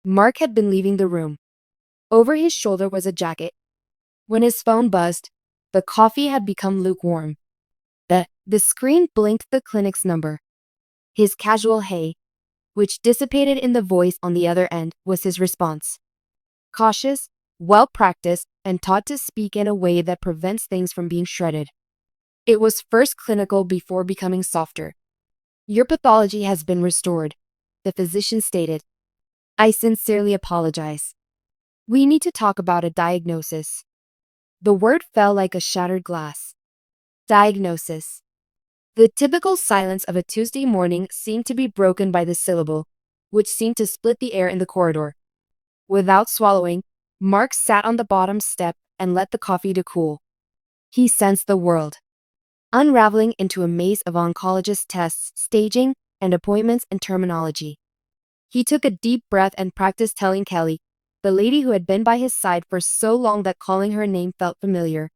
Mark had been leaving the room. Over his shoulder was a jacket. When his phone buzzed, the coffee had become lukewarm. The screen blinked the clinic's number. His casual hey, which dissipated in the voice on the other end, was his response. Cautious, well-practiced, and taught to speak in a way that prevents things from being shredded. It was first clinical before becoming softer. Your pathology has been restored, the physician stated. I sincerely apologize. We need to talk about a diagnosis. The word fell like a shattered glass. Diagnosis. The typical silence of a Tuesday morning seemed to be broken by the syllable, which seemed to split the air in the corridor. Without swallowing, Mark sat on the bottom step and let the coffee to cool. He sensed the world unraveling into a maze of oncologist tests, staging, and appointments and terminology. He took a deep breath and practiced telling Kelly, the lady who had been by his side for so long that calling her name felt familiar,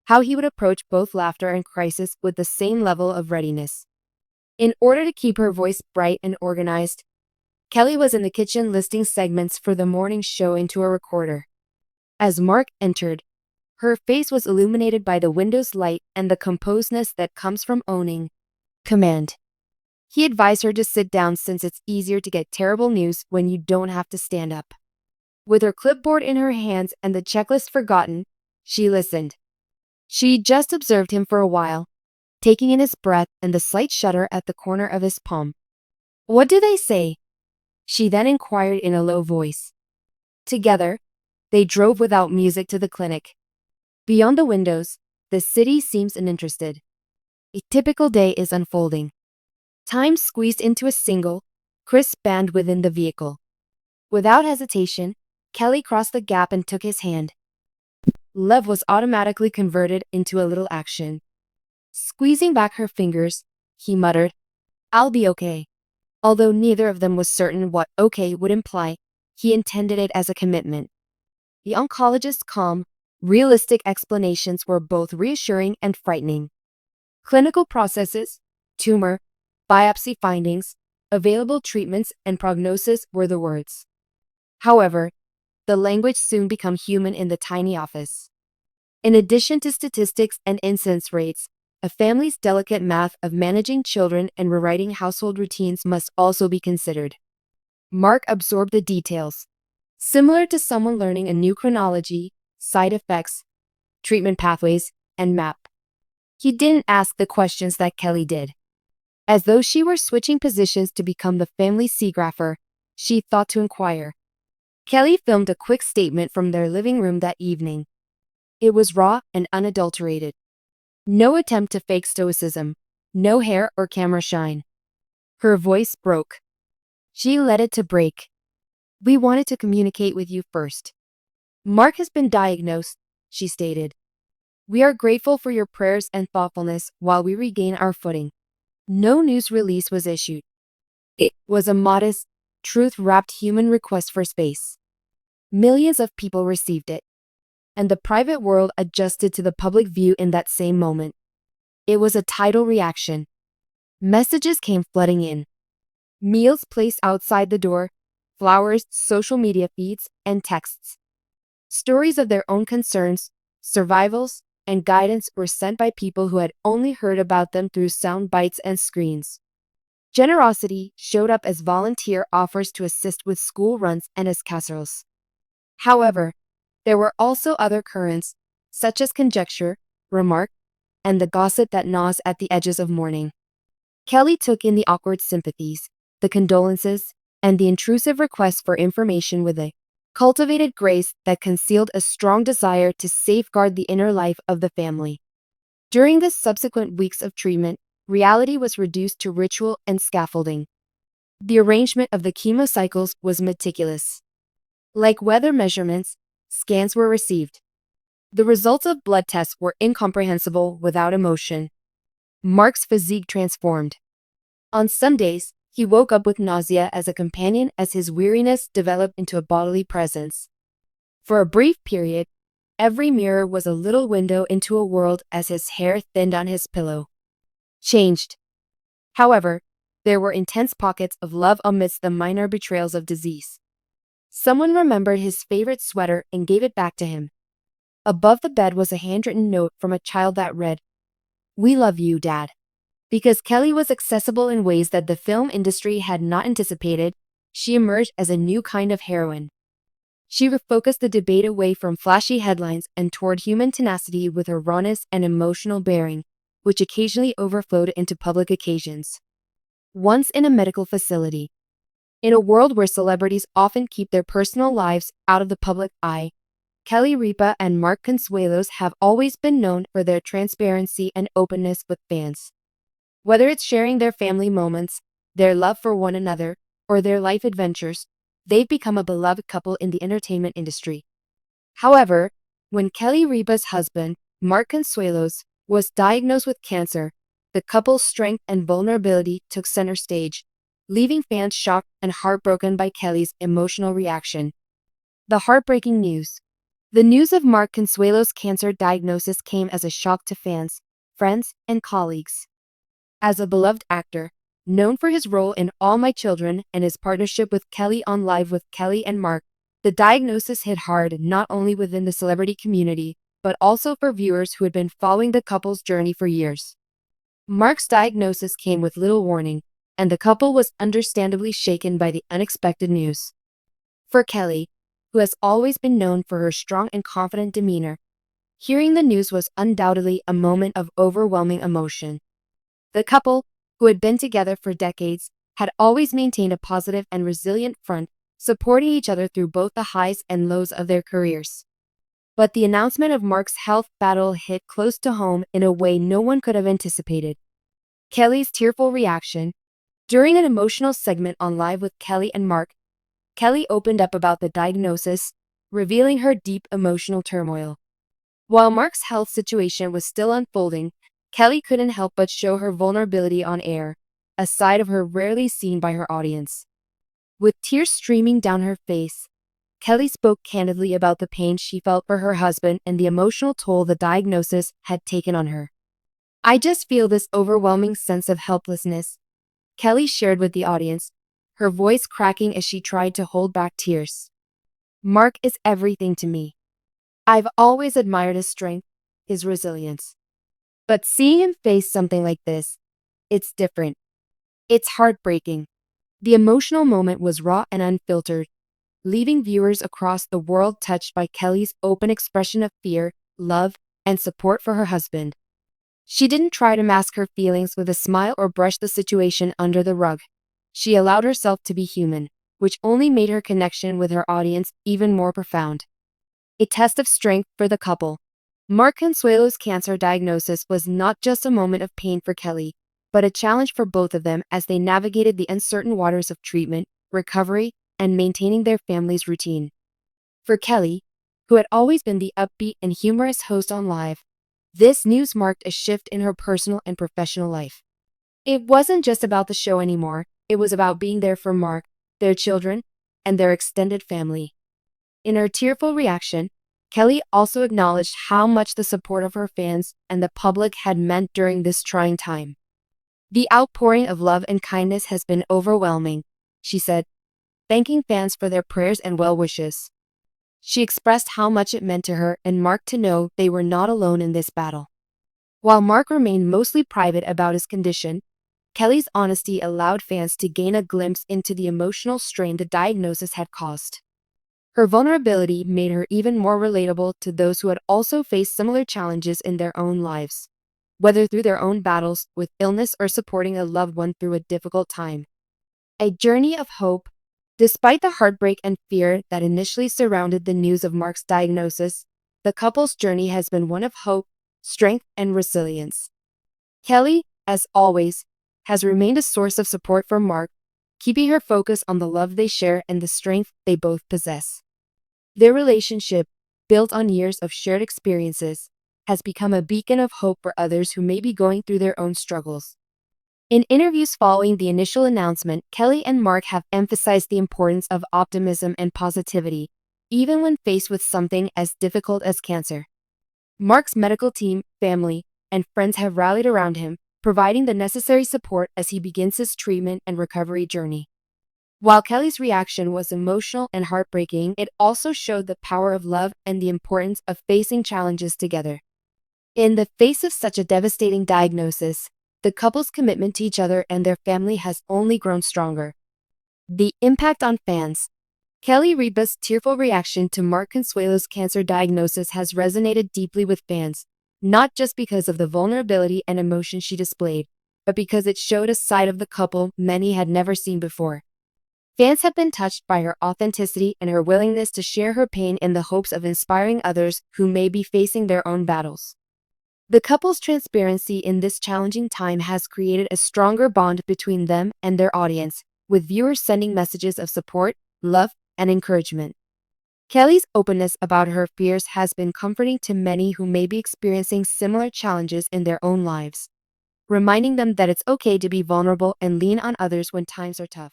how he would approach both laughter and crisis with the same level of readiness. In order to keep her voice bright and organized, Kelly was in the kitchen listing segments for the morning show into a recorder. As Mark entered, her face was illuminated by the window's light and the composedness that comes from owning command. He advised her to sit down since it's easier to get terrible news when you don't have to stand up. With her clipboard in her hands and the checklist forgotten, she listened. She just observed him for a while, taking in his breath and the slight shudder at the corner of his palm. What do they say? She then inquired in a low voice. Together, they drove without music to the clinic. Beyond the windows, the city seems uninterested. A typical day is unfolding. Time squeezed into a single, crisp band within the vehicle. Without hesitation, Kelly crossed the gap and took his hand. Love was automatically converted into a little action. Squeezing back her fingers, he muttered, I'll be okay. Although neither of them was certain what okay would imply, he intended it as a commitment. The oncologist's calm, realistic explanations were both reassuring and frightening. Clinical processes, tumor, biopsy findings, available treatments, and prognosis were the words. However, the language soon became human in the tiny office. In addition to statistics and incidence rates, a family's delicate math of managing children and rewriting household routines must also be considered. Mark absorbed the details. Similar to someone learning a new chronology, side effects, treatment pathways, and map. He didn't ask the questions that Kelly did. As though she were switching positions to become the family seagrapher, she thought to inquire. Kelly filmed a quick statement from their living room that evening. It was raw and unadulterated. No attempt to fake stoicism, no hair or camera shine. Her voice broke. She let it to break. We wanted to communicate with you first. Mark has been diagnosed, she stated. We are grateful for your prayers and thoughtfulness while we regain our footing. No news release was issued. It was a modest, truth-wrapped human request for space. Millions of people received it, and the private world adjusted to the public view in that same moment. It was a tidal reaction. Messages came flooding in. Meals placed outside the door, flowers, social media feeds, and texts. Stories of their own concerns, survivals, and guidance were sent by people who had only heard about them through sound bites and screens. Generosity showed up as volunteer offers to assist with school runs and as casseroles. However, there were also other currents, such as conjecture, remark, and the gossip that gnaws at the edges of mourning. Kelly took in the awkward sympathies, the condolences, and the intrusive requests for information with a cultivated grace that concealed a strong desire to safeguard the inner life of the family. During the subsequent weeks of treatment, reality was reduced to ritual and scaffolding. The arrangement of the chemo cycles was meticulous. Like weather measurements, scans were received. The results of blood tests were incomprehensible without emotion. Mark's physique transformed. On some days, he woke up with nausea as a companion as his weariness developed into a bodily presence. For a brief period, every mirror was a little window into a world as his hair thinned on his pillow. Changed. However, there were intense pockets of love amidst the minor betrayals of disease. Someone remembered his favorite sweater and gave it back to him. Above the bed was a handwritten note from a child that read, "We love you, Dad." Because Kelly was accessible in ways that the film industry had not anticipated, she emerged as a new kind of heroine. She refocused the debate away from flashy headlines and toward human tenacity with her rawness and emotional bearing, which occasionally overflowed into public occasions. Once in a medical facility. In a world where celebrities often keep their personal lives out of the public eye, Kelly Ripa and Mark Consuelos have always been known for their transparency and openness with fans. Whether it's sharing their family moments, their love for one another, or their life adventures, they've become a beloved couple in the entertainment industry. However, when Kelly Ripa's husband, Mark Consuelos, was diagnosed with cancer, the couple's strength and vulnerability took center stage, leaving fans shocked and heartbroken by Kelly's emotional reaction. The heartbreaking news. The news of Mark Consuelos' cancer diagnosis came as a shock to fans, friends, and colleagues. As a beloved actor, known for his role in All My Children and his partnership with Kelly on Live with Kelly and Mark, the diagnosis hit hard not only within the celebrity community, but also for viewers who had been following the couple's journey for years. Mark's diagnosis came with little warning, and the couple was understandably shaken by the unexpected news. For Kelly, who has always been known for her strong and confident demeanor, hearing the news was undoubtedly a moment of overwhelming emotion. The couple, who had been together for decades, had always maintained a positive and resilient front, supporting each other through both the highs and lows of their careers. But the announcement of Mark's health battle hit close to home in a way no one could have anticipated. Kelly's tearful reaction. During an emotional segment on Live with Kelly and Mark, Kelly opened up about the diagnosis, revealing her deep emotional turmoil. While Mark's health situation was still unfolding, Kelly couldn't help but show her vulnerability on air, a side of her rarely seen by her audience. With tears streaming down her face, Kelly spoke candidly about the pain she felt for her husband and the emotional toll the diagnosis had taken on her. "I just feel this overwhelming sense of helplessness," Kelly shared with the audience, her voice cracking as she tried to hold back tears. "Mark is everything to me. I've always admired his strength, his resilience. But seeing him face something like this, it's different. It's heartbreaking." The emotional moment was raw and unfiltered, leaving viewers across the world touched by Kelly's open expression of fear, love, and support for her husband. She didn't try to mask her feelings with a smile or brush the situation under the rug. She allowed herself to be human, which only made her connection with her audience even more profound. A test of strength for the couple. Mark Consuelo's cancer diagnosis was not just a moment of pain for Kelly, but a challenge for both of them as they navigated the uncertain waters of treatment, recovery, and maintaining their family's routine. For Kelly, who had always been the upbeat and humorous host on Live, this news marked a shift in her personal and professional life. It wasn't just about the show anymore, it was about being there for Mark, their children, and their extended family. In her tearful reaction, Kelly also acknowledged how much the support of her fans and the public had meant during this trying time. "The outpouring of love and kindness has been overwhelming," she said, thanking fans for their prayers and well wishes. She expressed how much it meant to her and Mark to know they were not alone in this battle. While Mark remained mostly private about his condition, Kelly's honesty allowed fans to gain a glimpse into the emotional strain the diagnosis had caused. Her vulnerability made her even more relatable to those who had also faced similar challenges in their own lives, whether through their own battles with illness or supporting a loved one through a difficult time. A journey of hope. Despite the heartbreak and fear that initially surrounded the news of Mark's diagnosis, the couple's journey has been one of hope, strength, and resilience. Kelly, as always, has remained a source of support for Mark, keeping her focused on the love they share and the strength they both possess. Their relationship, built on years of shared experiences, has become a beacon of hope for others who may be going through their own struggles. In interviews following the initial announcement, Kelly and Mark have emphasized the importance of optimism and positivity, even when faced with something as difficult as cancer. Mark's medical team, family, and friends have rallied around him, providing the necessary support as he begins his treatment and recovery journey. While Kelly's reaction was emotional and heartbreaking, it also showed the power of love and the importance of facing challenges together. In the face of such a devastating diagnosis, the couple's commitment to each other and their family has only grown stronger. The impact on fans. Kelly Ripa's tearful reaction to Mark Consuelo's cancer diagnosis has resonated deeply with fans, not just because of the vulnerability and emotion she displayed, but because it showed a side of the couple many had never seen before. Fans have been touched by her authenticity and her willingness to share her pain in the hopes of inspiring others who may be facing their own battles. The couple's transparency in this challenging time has created a stronger bond between them and their audience, with viewers sending messages of support, love, and encouragement. Kelly's openness about her fears has been comforting to many who may be experiencing similar challenges in their own lives, reminding them that it's okay to be vulnerable and lean on others when times are tough.